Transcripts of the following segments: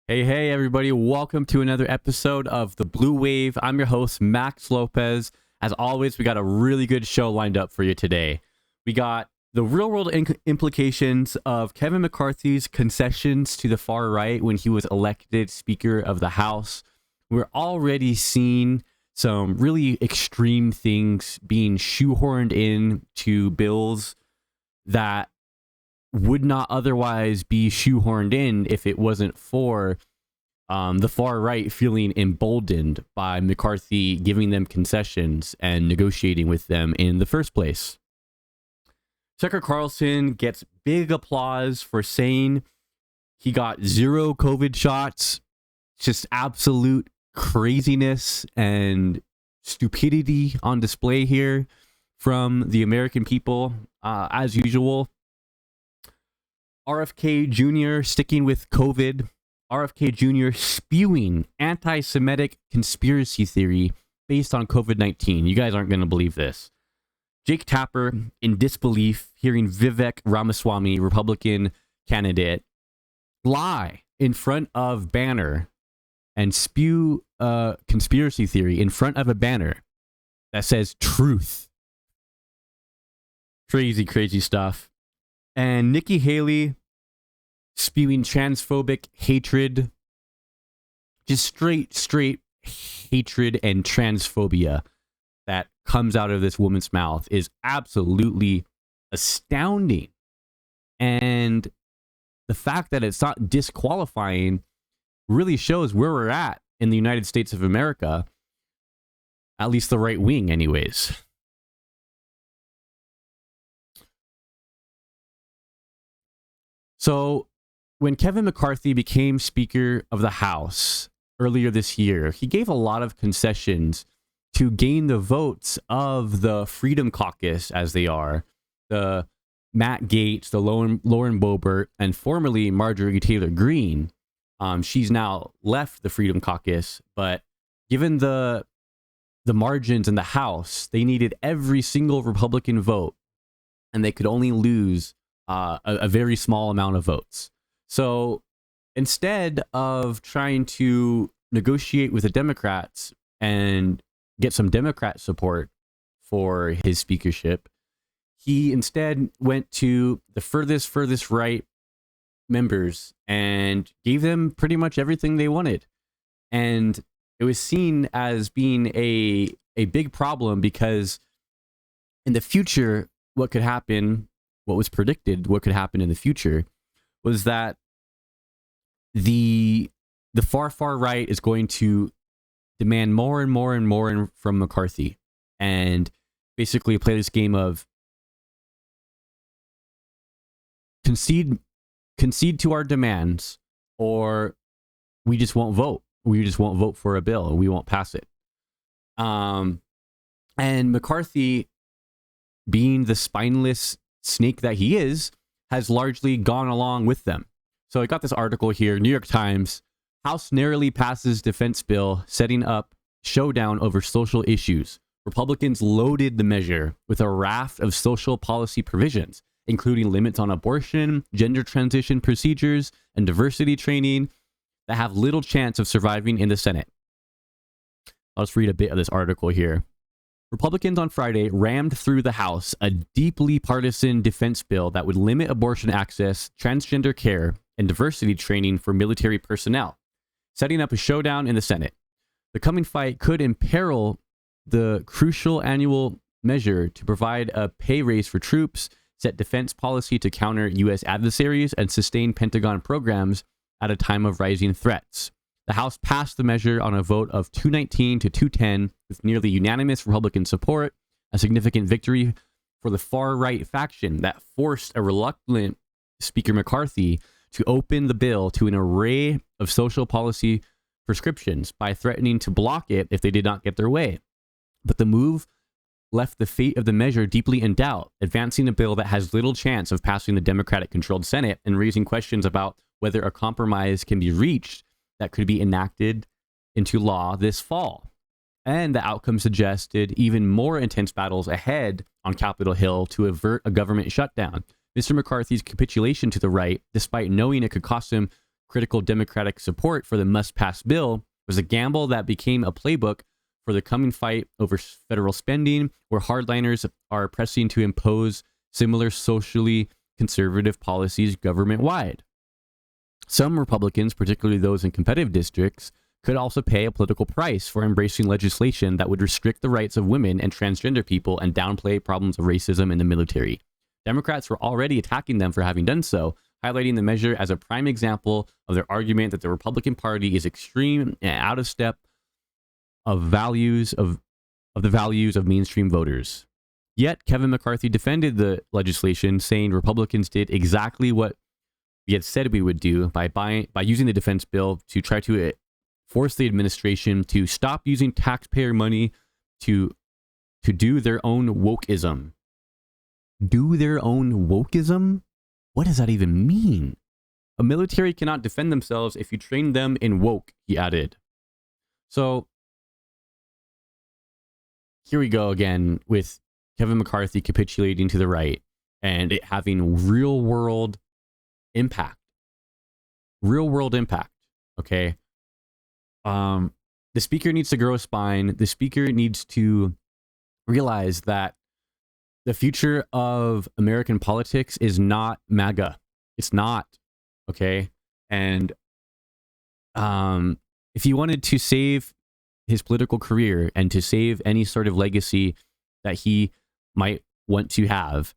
Hey, everybody. Welcome to another episode of The Blue Wave. I'm your host, Max Lopez. As always, we got a really good show lined up for you today. We got the real-world implications of Kevin McCarthy's concessions to the far right when he was elected Speaker of the House. We're already seeing some really extreme things being shoehorned in to bills that would not otherwise be shoehorned in if it wasn't for the far right feeling emboldened by McCarthy giving them concessions and negotiating with them in the first place. Tucker Carlson gets big applause for saying he got 0 COVID shots. Just absolute craziness and stupidity on display here from the American people, as usual. RFK Jr. sticking with COVID. RFK Jr. spewing anti-Semitic conspiracy theory based on COVID-19. You guys aren't going to believe this. Jake Tapper in disbelief hearing Vivek Ramaswamy, Republican candidate, lie in front of banner and spew a conspiracy theory in front of a banner that says truth. Crazy stuff. And Nikki Haley spewing transphobic hatred, just straight hatred and transphobia that comes out of this woman's mouth is absolutely astounding. And the fact that it's not disqualifying really shows where we're at in the United States of America, at least the right wing anyways. So when Kevin McCarthy became Speaker of the House earlier this year, he gave a lot of concessions to gain the votes of the Freedom Caucus, as they are, the Matt Gaetz, the Lauren Boebert, and formerly Marjorie Taylor Greene. She's now left the Freedom Caucus, but given the margins in the House, they needed every single Republican vote, and they could only lose a very small amount of votes. So instead of trying to negotiate with the Democrats and get some Democrat support for his speakership, he instead went to the furthest right members and gave them pretty much everything they wanted. And it was seen as being a big problem because in the future, what could happen, what was predicted, what could happen in the future was that the far right is going to demand more and more from McCarthy and basically play this game of concede to our demands, or we just won't vote. We just won't vote for a bill. We won't pass it. And McCarthy, being the spineless snake that he is, has largely gone along with them. So I got this article here, New York Times. House narrowly passes defense bill setting up showdown over social issues. Republicans loaded the measure with a raft of social policy provisions, including limits on abortion, gender transition procedures, and diversity training that have little chance of surviving in the Senate. I'll just read a bit of this article here. Republicans on Friday rammed through the House a deeply partisan defense bill that would limit abortion access, transgender care, and diversity training for military personnel, setting up a showdown in the Senate. The coming fight could imperil the crucial annual measure to provide a pay raise for troops, set defense policy to counter U.S. adversaries, and sustain Pentagon programs at a time of rising threats. The House passed the measure on a vote of 219 to 210 with nearly unanimous Republican support, a significant victory for the far-right faction that forced a reluctant Speaker McCarthy to open the bill to an array of social policy prescriptions by threatening to block it if they did not get their way. But the move left the fate of the measure deeply in doubt, advancing a bill that has little chance of passing the Democratic-controlled Senate and raising questions about whether a compromise can be reached that could be enacted into law this fall. And the outcome suggested even more intense battles ahead on Capitol Hill to avert a government shutdown. Mr. McCarthy's capitulation to the right, despite knowing it could cost him critical Democratic support for the must-pass bill was a gamble that became a playbook for the coming fight over federal spending, where hardliners are pressing to impose similar socially conservative policies government-wide. Some Republicans, particularly those in competitive districts, could also pay a political price for embracing legislation that would restrict the rights of women and transgender people and downplay problems of racism in the military. Democrats were already attacking them for having done so, highlighting the measure as a prime example of their argument that the Republican Party is extreme and out of step of the values of mainstream voters. Yet Kevin McCarthy defended the legislation, saying Republicans did exactly what we had said we would do by using the defense bill to try to force the administration to stop using taxpayer money to do their own wokeism. Do their own wokeism? What does that even mean? A military cannot defend themselves if you train them in woke, he added. So here we go again with Kevin McCarthy capitulating to the right and it having real world impact. Real world impact. Okay. The speaker needs to grow a spine. The speaker needs to realize that the future of American politics is not MAGA. It's not. Okay. And if he wanted to save his political career and to save any sort of legacy that he might want to have,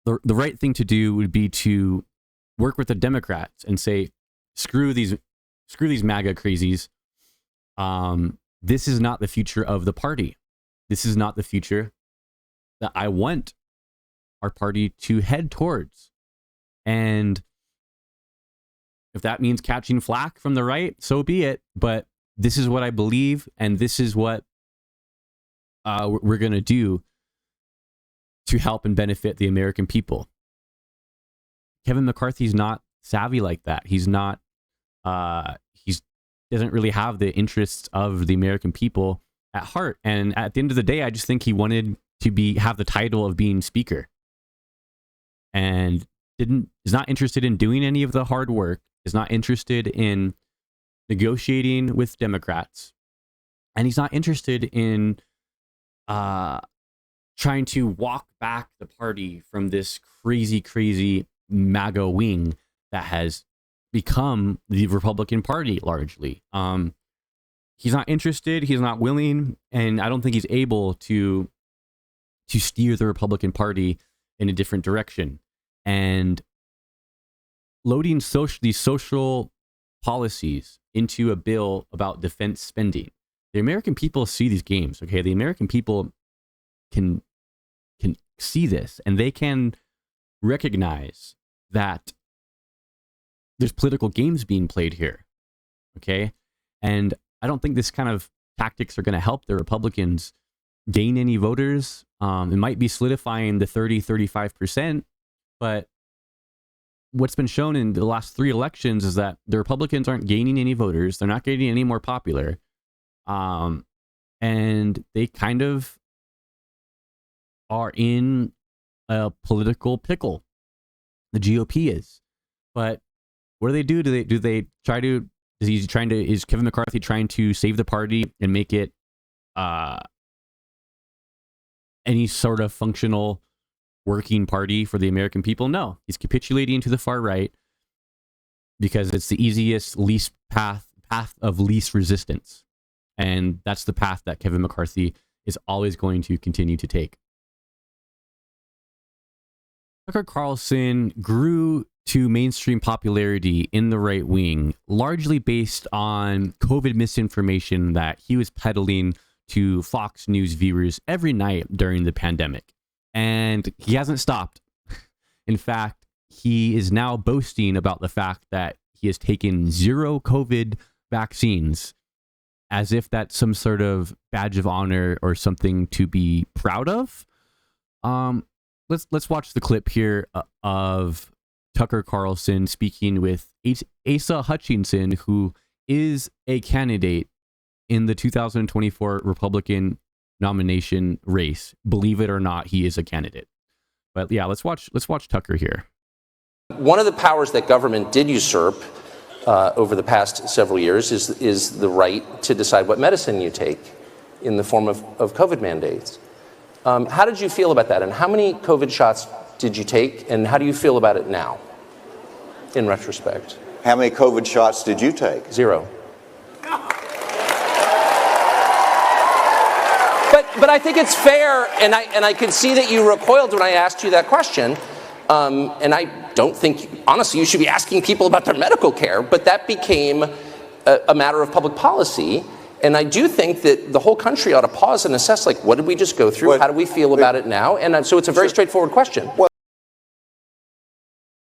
the right thing to do would be to work with the Democrats and say, screw these MAGA crazies. This is not the future of the party. This is not the future that I want our party to head towards. And if that means catching flack from the right, so be it. But this is what I believe, and this is what we're going to do to help and benefit the American people. Kevin McCarthy's not savvy like that. He's not. He doesn't really have the interests of the American people at heart. And at the end of the day, I just think he wanted to have the title of being speaker, and is not interested in doing any of the hard work. Is not interested in negotiating with Democrats, and he's not interested in trying to walk back the party from this crazy MAGA wing that has become the Republican Party largely. He's not interested, he's not willing, and I don't think he's able to steer the Republican Party in a different direction. And loading these social policies into a bill about defense spending. The American people see these games, okay? The American people can see this, and they can recognize that there's political games being played here, okay? And I don't think this kind of tactics are going to help the Republicans gain any voters. It might be solidifying the 35%, but what's been shown in the last 3 elections is that the Republicans aren't gaining any voters. They're not getting any more popular. And they kind of are in a political pickle. The GOP is. But what do? Is Kevin McCarthy trying to save the party and make it any sort of functional working party for the American people? No, he's capitulating to the far right because it's the easiest, least path of least resistance. And that's the path that Kevin McCarthy is always going to continue to take. Tucker Carlson grew to mainstream popularity in the right wing, largely based on COVID misinformation that he was peddling to Fox News viewers every night during the pandemic. And he hasn't stopped. In fact, he is now boasting about the fact that he has taken 0 COVID vaccines, as if that's some sort of badge of honor or something to be proud of. Let's watch the clip here of Tucker Carlson speaking with Asa Hutchinson, who is a candidate in the 2024 Republican nomination race. Believe it or not, he is a candidate. But yeah, let's watch Tucker here. One of the powers that government did usurp over the past several years is the right to decide what medicine you take in the form of COVID mandates. How did you feel about that? And how many COVID shots did you take? And how do you feel about it now, in retrospect? How many COVID shots did you take? 0. But I think it's fair, and I can see that you recoiled when I asked you that question. And I don't think, honestly, you should be asking people about their medical care, but that became a matter of public policy. And I do think that the whole country ought to pause and assess, like, what did we just go through? How do we feel about it now? And so it's a very straightforward question.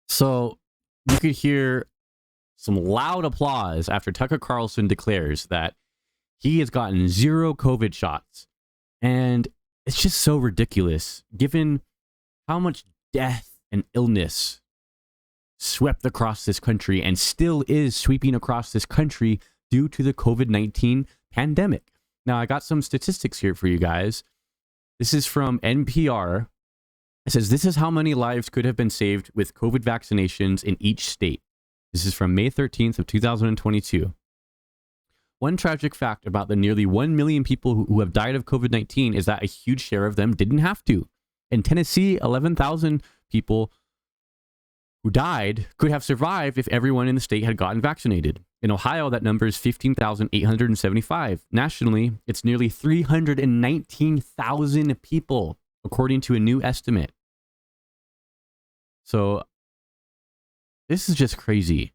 So you could hear some loud applause after Tucker Carlson declares that he has gotten 0 COVID shots. And it's just so ridiculous, given how much death and illness swept across this country and still is sweeping across this country due to the COVID-19 pandemic. Now, I got some statistics here for you guys. This is from NPR. It says, this is how many lives could have been saved with COVID vaccinations in each state. This is from May 13th of 2022. One tragic fact about the nearly 1 million people who have died of COVID-19 is that a huge share of them didn't have to. In Tennessee, 11,000 people who died could have survived if everyone in the state had gotten vaccinated. In Ohio, that number is 15,875. Nationally, it's nearly 319,000 people, according to a new estimate. So this is just crazy.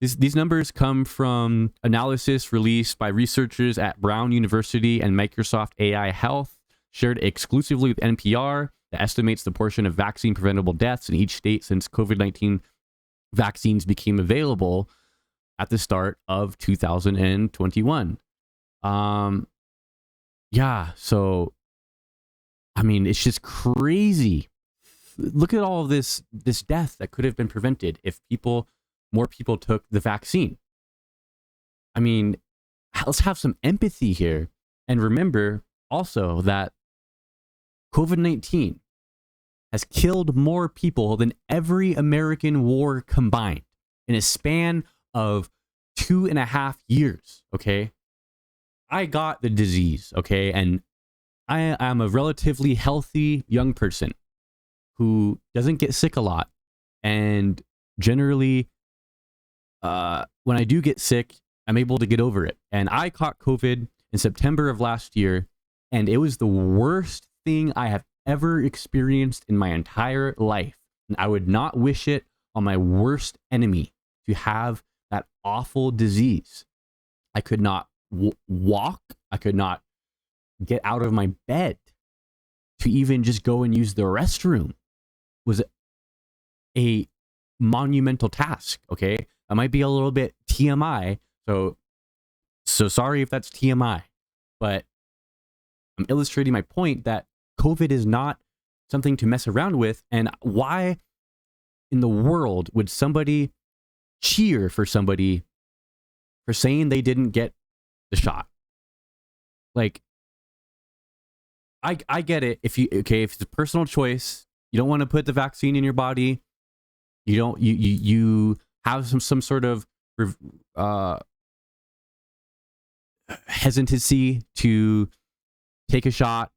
These numbers come from analysis released by researchers at Brown University and Microsoft AI Health, shared exclusively with NPR, that estimates the portion of vaccine-preventable deaths in each state since COVID-19 vaccines became available at the start of 2021. Yeah, so, I mean, it's just crazy. Look at all of this death that could have been prevented if more people took the vaccine. I mean, let's have some empathy here. And remember also that COVID-19 has killed more people than every American war combined in a span of 2.5 years, okay? I got the disease, okay? And I am a relatively healthy young person who doesn't get sick a lot. And generally, when I do get sick, I'm able to get over it. And I caught COVID in September of last year, and it was the worst thing I have ever experienced in my entire life. And I would not wish it on my worst enemy to have that awful disease. I could not walk. I could not get out of my bed to even just go and use the restroom. Was a monumental task, okay? That might be a little bit TMI, so sorry if that's TMI, but I'm illustrating my point that COVID is not something to mess around with. And why in the world would somebody cheer for somebody for saying they didn't get the shot? Like, I get it. If it's a personal choice, you don't want to put the vaccine in your body. You have some sort of hesitancy to take a shot.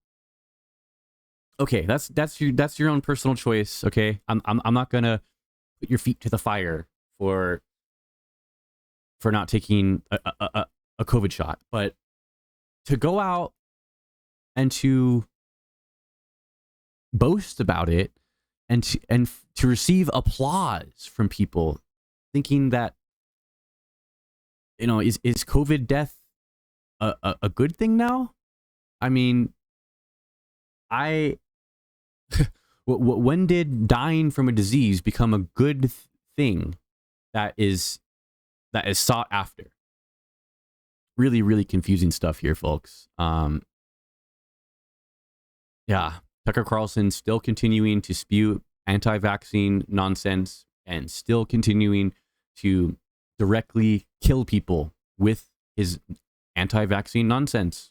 Okay, that's your own personal choice. Okay, I'm not gonna put your feet to the fire for not taking a COVID shot, but to go out and to boast about it and to receive applause from people, thinking that, you know, is COVID death a good thing now? I mean, when did dying from a disease become a good thing that is sought after? Really, really confusing stuff here, folks. Yeah, Tucker Carlson still continuing to spew anti-vaccine nonsense and still continuing to directly kill people with his anti-vaccine nonsense.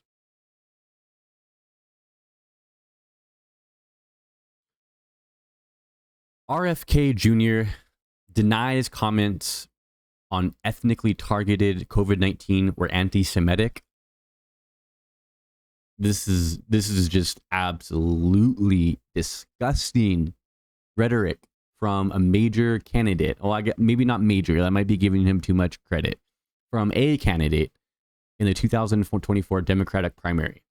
RFK Jr. denies comments on ethnically targeted COVID-19 were anti-Semitic. This is just absolutely disgusting rhetoric from a major candidate. Well, I get maybe not major. That might be giving him too much credit. From a candidate in the 2024 Democratic primary.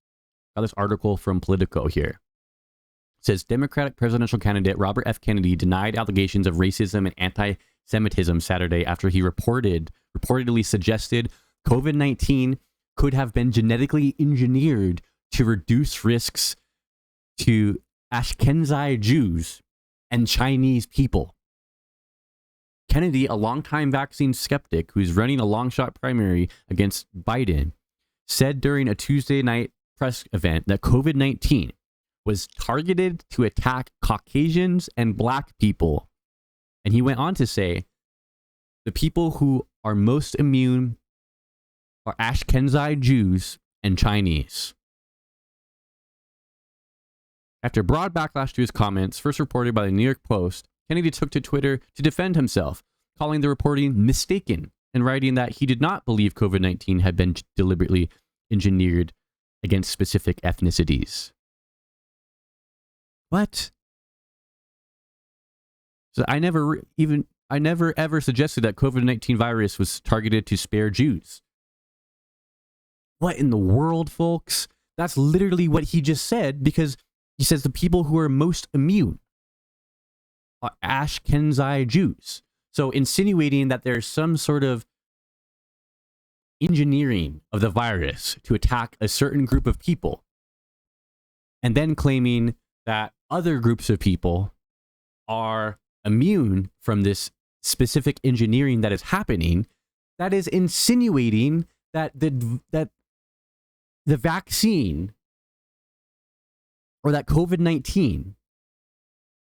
Got this article from Politico here. It says Democratic presidential candidate Robert F. Kennedy denied allegations of racism and anti-Semitism Saturday after he reportedly suggested COVID-19 could have been genetically engineered to reduce risks to Ashkenazi Jews and Chinese people. Kennedy, a longtime vaccine skeptic who's running a long shot primary against Biden, said during a Tuesday night press event that COVID-19 was targeted to attack Caucasians and Black people. And he went on to say, the people who are most immune are Ashkenazi Jews and Chinese. After broad backlash to his comments, first reported by the New York Post, Kennedy took to Twitter to defend himself, calling the reporting mistaken and writing that he did not believe COVID-19 had been deliberately engineered against specific ethnicities. What? So I never ever suggested that COVID-19 virus was targeted to spare Jews. What in the world, folks? That's literally what he just said, because he says the people who are most immune are Ashkenazi Jews. So insinuating that there's some sort of engineering of the virus to attack a certain group of people, and then claiming that other groups of people are immune from this specific engineering that is happening, that is insinuating that the vaccine or that COVID-19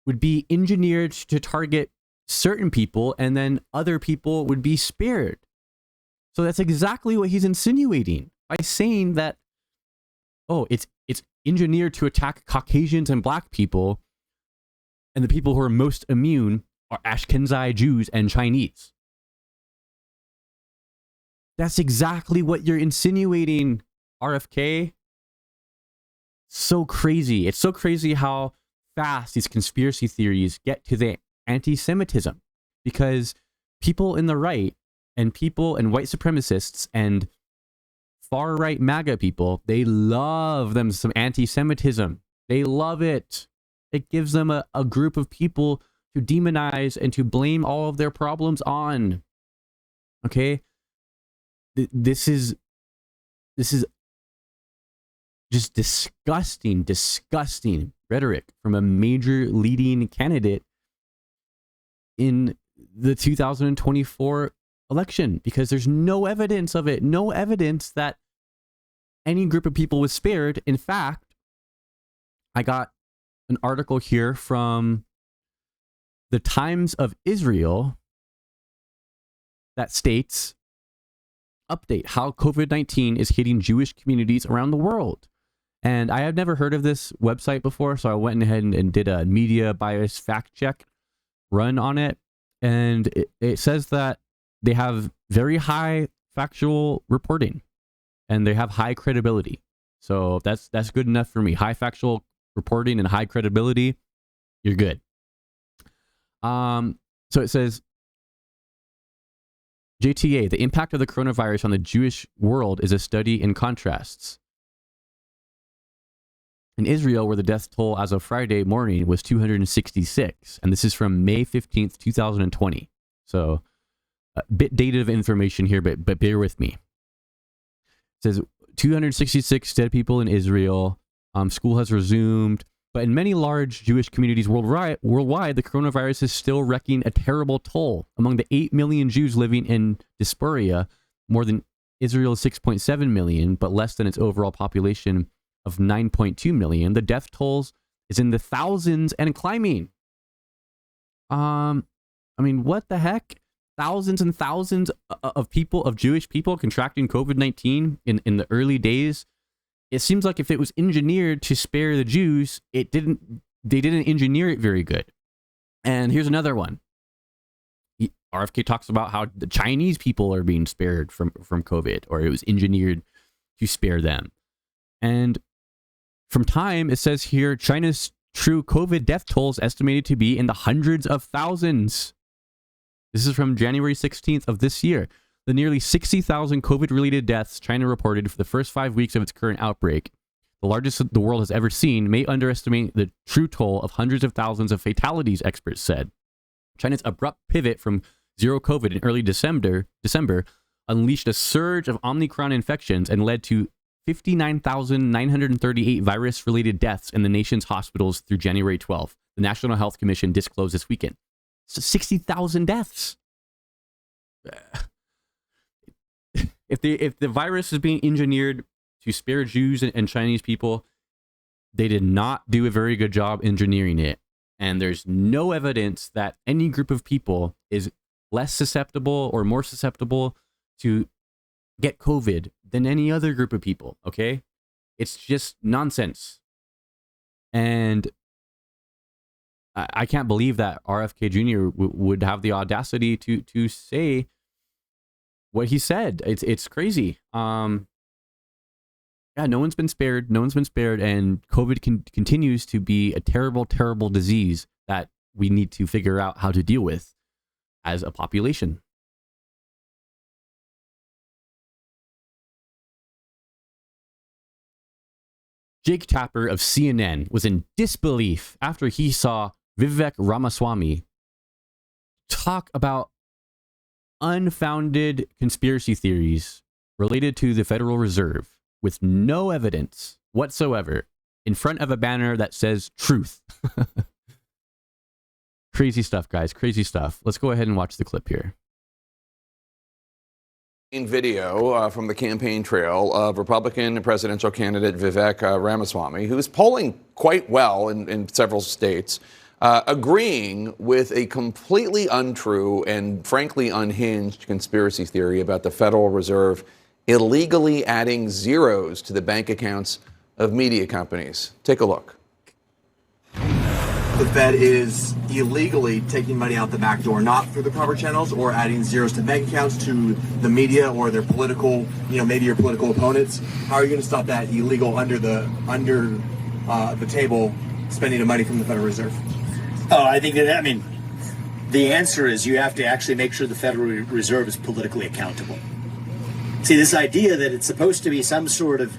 would be engineered to target certain people and then other people would be spared. So that's exactly what he's insinuating by saying that, oh, it's engineered to attack Caucasians and Black people, and the people who are most immune are Ashkenazi Jews and Chinese. That's exactly what you're insinuating, RFK. So crazy. It's so crazy how fast these conspiracy theories get to the anti-Semitism, because people in the right and people and white supremacists and far-right MAGA people, they love them some anti-Semitism. They love it. It gives them a group of people to demonize and to blame all of their problems on. Okay? This is just disgusting rhetoric from a major leading candidate in the 2024 election, because there's no evidence of it, no evidence that any group of people was spared. In fact, I got an article here from the Times of Israel that states, update, how COVID-19 is hitting Jewish communities around the world. And I had never heard of this website before, so I went ahead and did a media bias fact check run on it. And it says that they have very high factual reporting and they have high credibility. So that's good enough for me. High factual reporting and high credibility, you're good. So it says, JTA, the impact of the coronavirus on the Jewish world is a study in contrasts. In Israel, where the death toll as of Friday morning was 266, and this is from May 15th, 2020. So a bit dated of information here, but bear with me. It says 266 dead people in Israel. School has resumed, but in many large Jewish communities worldwide, the coronavirus is still wreaking a terrible toll. Among the 8 million Jews living in diaspora, more than Israel's 6.7 million, but less than its overall population of 9.2 million, the death tolls is in the thousands and climbing. I mean, what the heck? Thousands and thousands of people, of Jewish people contracting COVID-19 in the early days. It seems like if it was engineered to spare the Jews, they didn't engineer it very good. And here's another one. RFK talks about how the Chinese people are being spared from COVID, or it was engineered to spare them. And from Time, it says here, China's true COVID death toll is estimated to be in the hundreds of thousands. This is from January 16th of this year. The nearly 60,000 COVID-related deaths China reported for the first 5 weeks of its current outbreak, the largest the world has ever seen, may underestimate the true toll of hundreds of thousands of fatalities, experts said. China's abrupt pivot from zero COVID in early December unleashed a surge of Omicron infections and led to 59,938 virus-related deaths in the nation's hospitals through January 12th. The National Health Commission disclosed this weekend. So 60,000 deaths. If the virus is being engineered to spare Jews and Chinese people, they did not do a very good job engineering it. And there's no evidence that any group of people is less susceptible or more susceptible to get COVID than any other group of people, okay? It's just nonsense. And I can't believe that RFK Jr. would have the audacity to say what he said. It's crazy. Yeah, no one's been spared. No one's been spared, and COVID continues to be a terrible, terrible disease that we need to figure out how to deal with as a population. Jake Tapper of CNN was in disbelief after he saw Vivek Ramaswamy talk about unfounded conspiracy theories related to the Federal Reserve with no evidence whatsoever in front of a banner that says truth. Crazy stuff, guys. Crazy stuff. Let's go ahead and watch the clip here. Video from the campaign trail of Republican presidential candidate Vivek Ramaswamy, who's polling quite well in several states, agreeing with a completely untrue and frankly unhinged conspiracy theory about the Federal Reserve illegally adding zeros to the bank accounts of media companies. Take a look. The Fed is illegally taking money out the back door, not through the proper channels, or adding zeros to bank accounts to the media or their political, maybe your political opponents. How are you going to stop that illegal under the table spending of money from the Federal Reserve? Oh, I think the answer is you have to actually make sure the Federal Reserve is politically accountable. See, this idea that it's supposed to be some sort of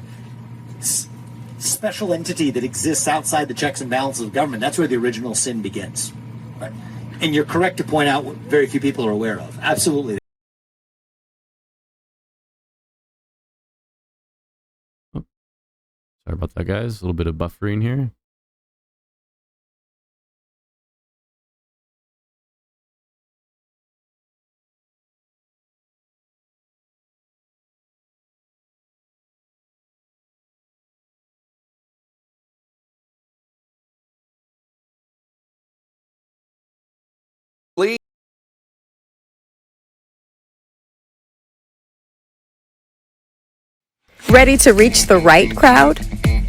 special entity that exists outside the checks and balances of government, that's where the original sin begins. Right? And you're correct to point out what very few people are aware of. Absolutely. Oh, sorry about that, guys. A little bit of buffering here. Ready to reach the right crowd?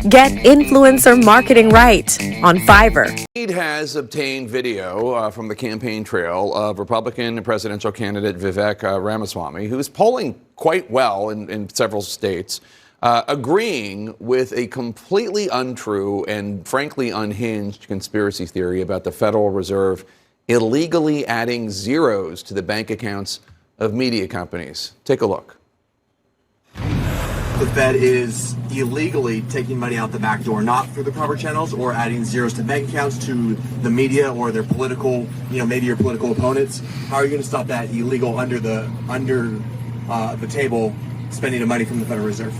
Get influencer marketing right on Fiverr. He has obtained video from the campaign trail of Republican presidential candidate Vivek Ramaswamy, who's polling quite well in several states, agreeing with a completely untrue and frankly unhinged conspiracy theory about the Federal Reserve illegally adding zeros to the bank accounts of media companies. Take a look. The Fed is illegally taking money out the back door, not through the proper channels, or adding zeros to bank accounts to the media or their political, maybe your political opponents. How are you going to stop that illegal under the table spending of money from the Federal Reserve?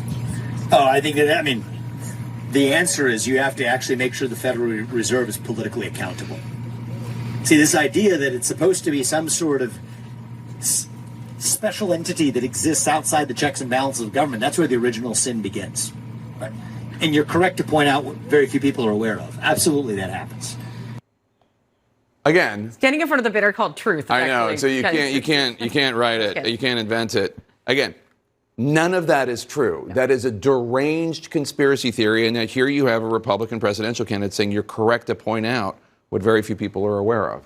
Oh, I think the answer is you have to actually make sure the Federal Reserve is politically accountable. See, this idea that it's supposed to be some sort of special entity that exists outside the checks and balances of government, that's where the original sin begins. Right? And you're correct to point out what very few people are aware of. Absolutely, that happens. Again, getting in front of the bitter called truth. I know. So you can't write it. You can't invent it. Again, none of that is true. No. That is a deranged conspiracy theory. And yet here you have a Republican presidential candidate saying you're correct to point out what very few people are aware of.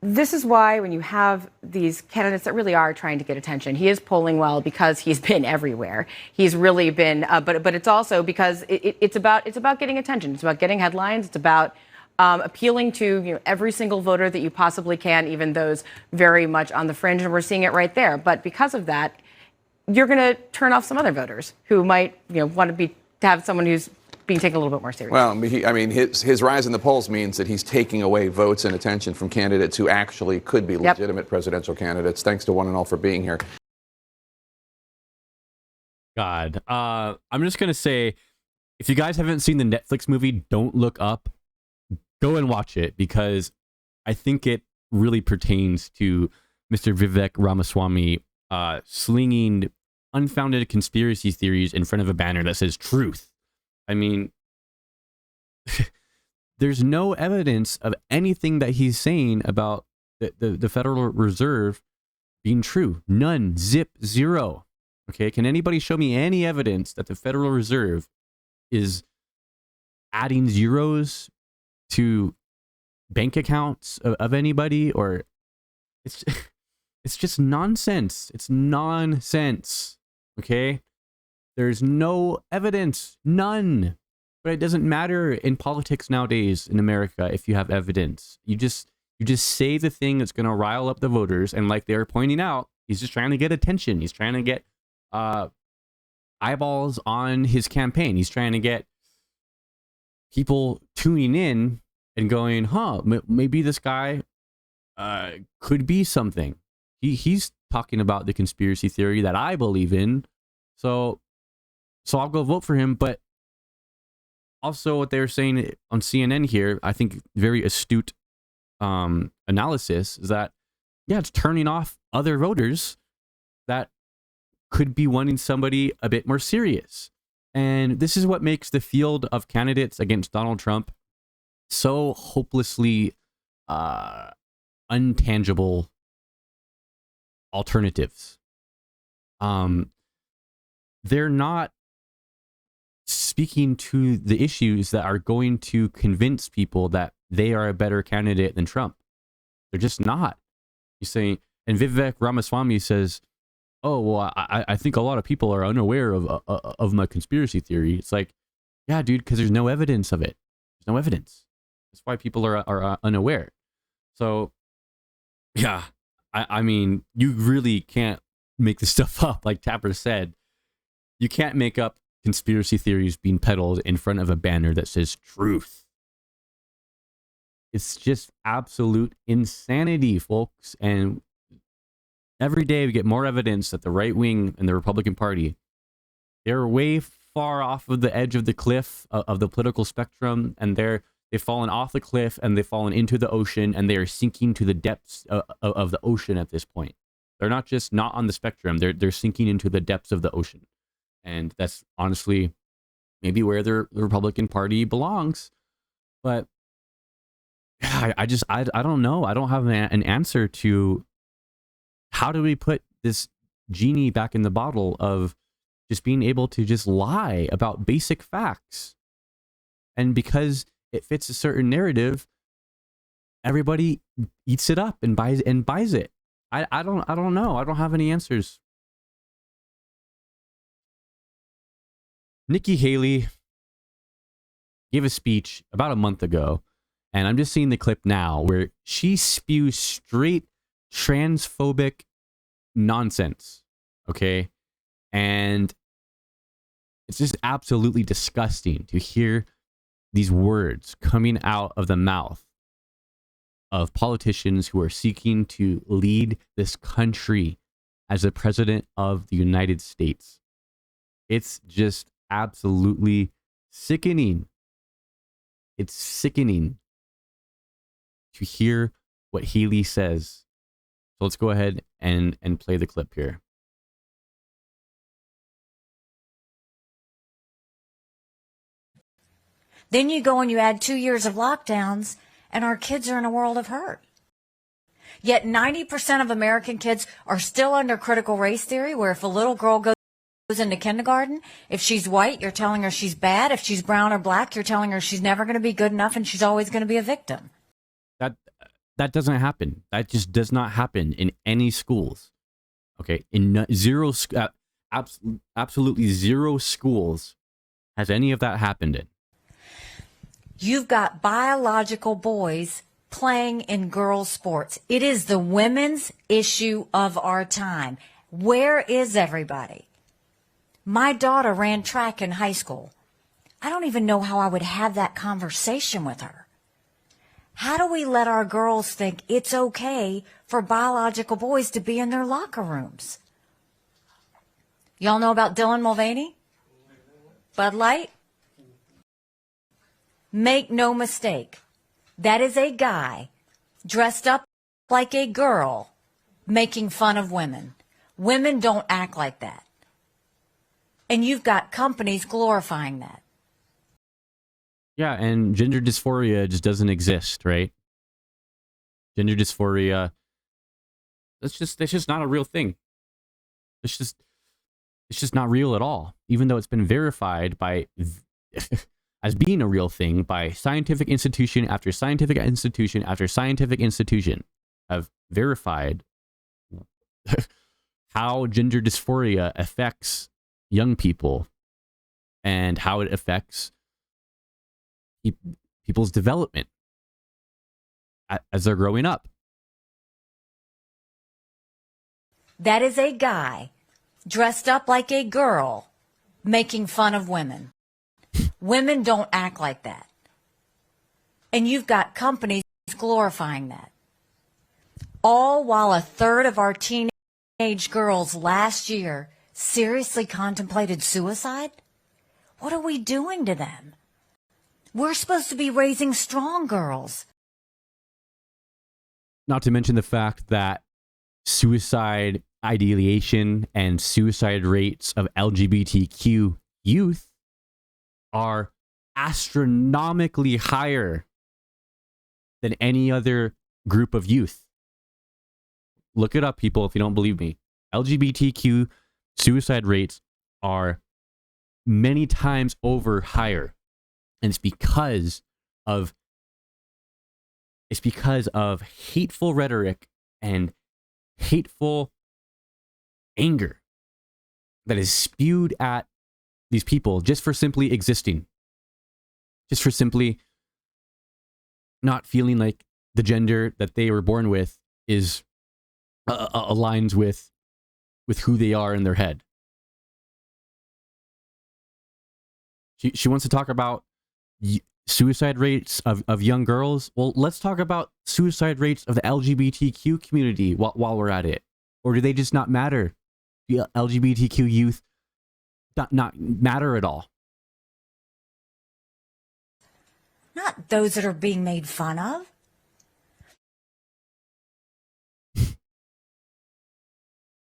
this is why when you have these candidates that really are trying to get attention, he is polling well because he's been everywhere. He's really been, but it's also because it's about getting attention. It's about getting headlines. It's about appealing to every single voter that you possibly can, even those very much on the fringe, and we're seeing it right there. But because of that, you're going to turn off some other voters who might want to have someone who's being taken a little bit more seriously. Well, his rise in the polls means that he's taking away votes and attention from candidates who actually could be legitimate presidential candidates. Thanks to one and all for being here. God, I'm just gonna say, if you guys haven't seen the Netflix movie Don't Look Up, go and watch it, because I think it really pertains to Mr. Vivek Ramaswamy slinging unfounded conspiracy theories in front of a banner that says truth. I mean, there's no evidence of anything that he's saying about the Federal Reserve being true. None. Zip. Zero. Okay, can anybody show me any evidence that the Federal Reserve is adding zeros to bank accounts of anybody? Or it's just nonsense. It's nonsense. Okay? There's no evidence. None. But it doesn't matter in politics nowadays in America if you have evidence. You just say the thing that's going to rile up the voters, and like they're pointing out, he's just trying to get attention. He's trying to get eyeballs on his campaign. He's trying to get people tuning in and going, maybe this guy could be something. He's talking about the conspiracy theory that I believe in. So I'll go vote for him. But also what they're saying on CNN here, I think very astute analysis, is that, it's turning off other voters that could be wanting somebody a bit more serious. And this is what makes the field of candidates against Donald Trump so hopelessly untangible alternatives. They're not speaking to the issues that are going to convince people that they are a better candidate than Trump. They're just not. He's saying, and Vivek Ramaswamy says, "Oh, well, I think a lot of people are unaware of my conspiracy theory." It's like, yeah, dude, because there's no evidence of it. There's no evidence. That's why people are unaware. So, yeah, I mean, you really can't make this stuff up. Like Tapper said, you can't make up conspiracy theories being peddled in front of a banner that says truth. It's just absolute insanity, folks. And every day we get more evidence that the right wing and the Republican Party, they're way far off of the edge of the cliff of the political spectrum, and they've fallen off the cliff and they've fallen into the ocean, and they are sinking to the depths of the ocean at this point. They're not just not on the spectrum, they're sinking into the depths of the ocean. And that's honestly maybe where the Republican Party belongs. But I don't know. I don't have an answer to how do we put this genie back in the bottle of just being able to just lie about basic facts. And because it fits a certain narrative, everybody eats it up and buys it. I don't know. I don't have any answers. Nikki Haley gave a speech about a month ago, and I'm just seeing the clip now where she spews straight transphobic nonsense, okay? And it's just absolutely disgusting to hear these words coming out of the mouth of politicians who are seeking to lead this country as the president of the United States. It's just absolutely sickening. It's sickening to hear what Haley says. So let's go ahead and play the clip here. Then you go and you add 2 years of lockdowns, and our kids are in a world of hurt. Yet 90% of American kids are still under critical race theory, where if a little girl goes into kindergarten, if she's white, you're telling her she's bad. If she's brown or black, you're telling her she's never going to be good enough and she's always going to be a victim. That doesn't happen. That just does not happen in any schools. Okay, in absolutely zero schools has any of that happened in. You've got biological boys playing in girls' sports. It is the women's issue of our time. Where is everybody? My daughter ran track in high school. I don't even know how I would have that conversation with her. How do we let our girls think it's okay for biological boys to be in their locker rooms? Y'all know about Dylan Mulvaney? Bud Light? Make no mistake, that is a guy dressed up like a girl making fun of women. Women don't act like that. And you've got companies glorifying that. Yeah, and gender dysphoria just doesn't exist, right? Gender dysphoria, that's just not a real thing. It's just not real at all, even though it's been verified by as being a real thing by scientific institution after scientific institution after scientific institution have verified how gender dysphoria affects young people and how it affects people's development as they're growing up. That is a guy dressed up like a girl making fun of women. Women don't act like that. And you've got companies glorifying that. All while a third of our teenage girls last year seriously contemplated suicide? What are we doing to them? We're supposed to be raising strong girls. Not to mention the fact that suicide ideation and suicide rates of LGBTQ youth are astronomically higher than any other group of youth. Look it up, people, if you don't believe me. LGBTQ suicide rates are many times over higher. And it's because of hateful rhetoric and hateful anger that is spewed at these people just for simply existing, just for simply not feeling like the gender that they were born with is aligns with who they are in their head. She wants to talk about suicide rates of young girls. Well, let's talk about suicide rates of the LGBTQ community while we're at it. Or do they just not matter? The LGBTQ youth not matter at all? Not those that are being made fun of.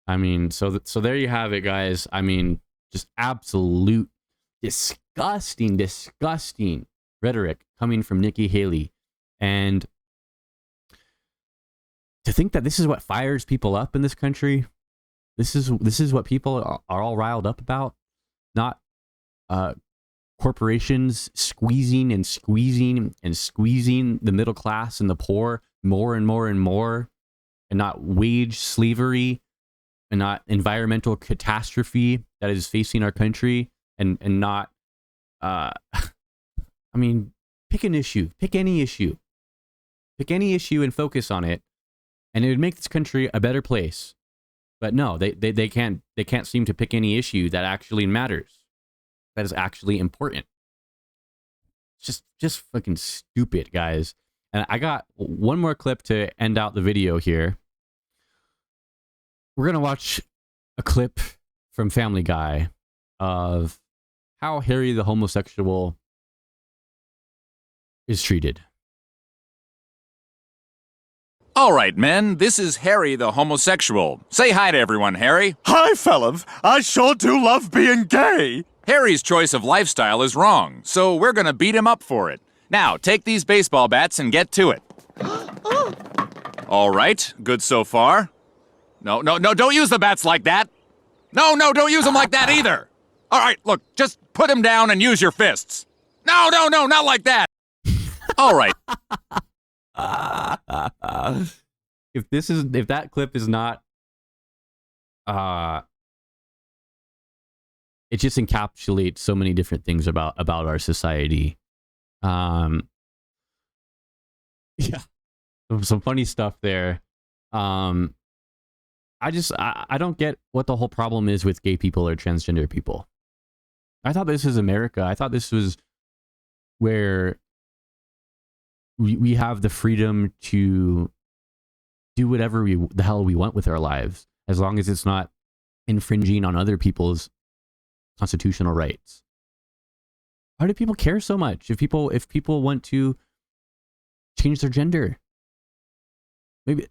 I mean, so there you have it, guys. I mean, just absolute disgusting rhetoric coming from Nikki Haley. And to think that this is what fires people up in this country, this is what people are all riled up about, not corporations squeezing the middle class and the poor more and more and more, and not wage slavery and not environmental catastrophe that is facing our country, and not I mean, pick an issue, pick any issue and focus on it, and it would make this country a better place. But no, they can't seem to pick any issue that actually matters, that is actually important. It's just fucking stupid, guys. And I got one more clip to end out the video here. We're gonna watch a clip from Family Guy of how Harry the homosexual is treated. All right, men, this is Harry the homosexual. Say hi to everyone, Harry. Hi, fellas. I sure do love being gay. Harry's choice of lifestyle is wrong, so we're gonna beat him up for it. Now, take these baseball bats and get to it. All right, good so far. No, don't use the bats like that. No, don't use them like that either. All right, look, just put him down and use your fists. No, not like that. All right. If that clip is not, it just encapsulates so many different things about our society. Yeah, some funny stuff there. I don't get what the whole problem is with gay people or transgender people. I thought this was America. I thought this was where we have the freedom to do whatever the hell we want with our lives, as long as it's not infringing on other people's constitutional rights. Why do people care so much if people want to change their gender? Maybe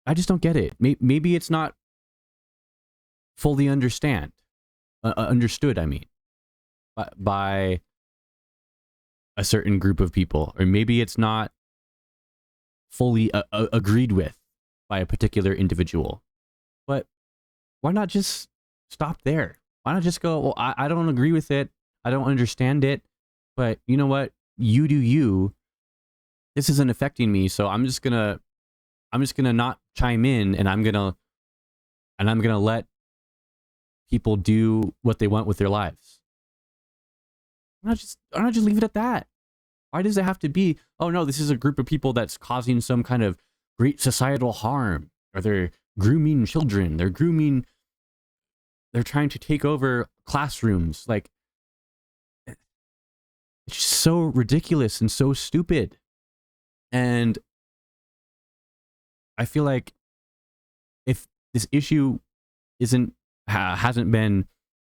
I just don't get it. Maybe it's not fully understood. I mean, by a certain group of people, or maybe it's not fully agreed with by a particular individual. But why not just stop there? Why not just go, well, I don't agree with it. I don't understand it. But you know what? You do you. This isn't affecting me, so I'm just gonna not chime in, and I'm gonna let people do what they want with their lives. Why not just leave it at that? Why does it have to be, oh no, this is a group of people that's causing some kind of great societal harm, or they're grooming children, they're trying to take over classrooms. Like, it's just so ridiculous and so stupid. And I feel like if this issue hasn't been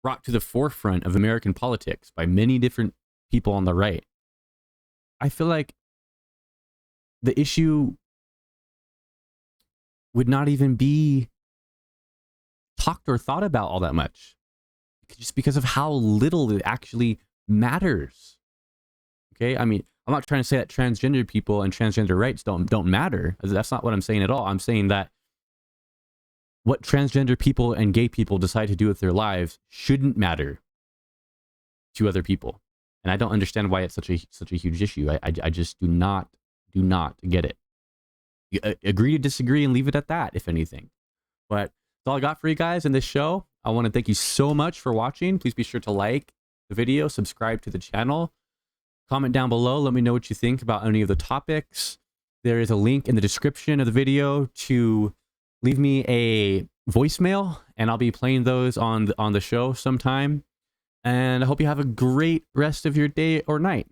brought to the forefront of American politics by many different people on the right, I feel like the issue would not even be talked or thought about all that much, just because of how little it actually matters. Okay, I mean, I'm not trying to say that transgender people and transgender rights don't matter. That's not what I'm saying at all. I'm saying that what transgender people and gay people decide to do with their lives shouldn't matter to other people. And I don't understand why it's such a huge issue. I just do not get it. Agree to disagree and leave it at that, if anything. But that's all I got for you guys in this show. I want to thank you so much for watching. Please be sure to like the video, subscribe to the channel, comment down below. Let me know what you think about any of the topics. There is a link in the description of the video to leave me a voicemail, and I'll be playing those on the show sometime. And I hope you have a great rest of your day or night.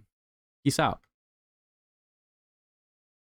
Peace out.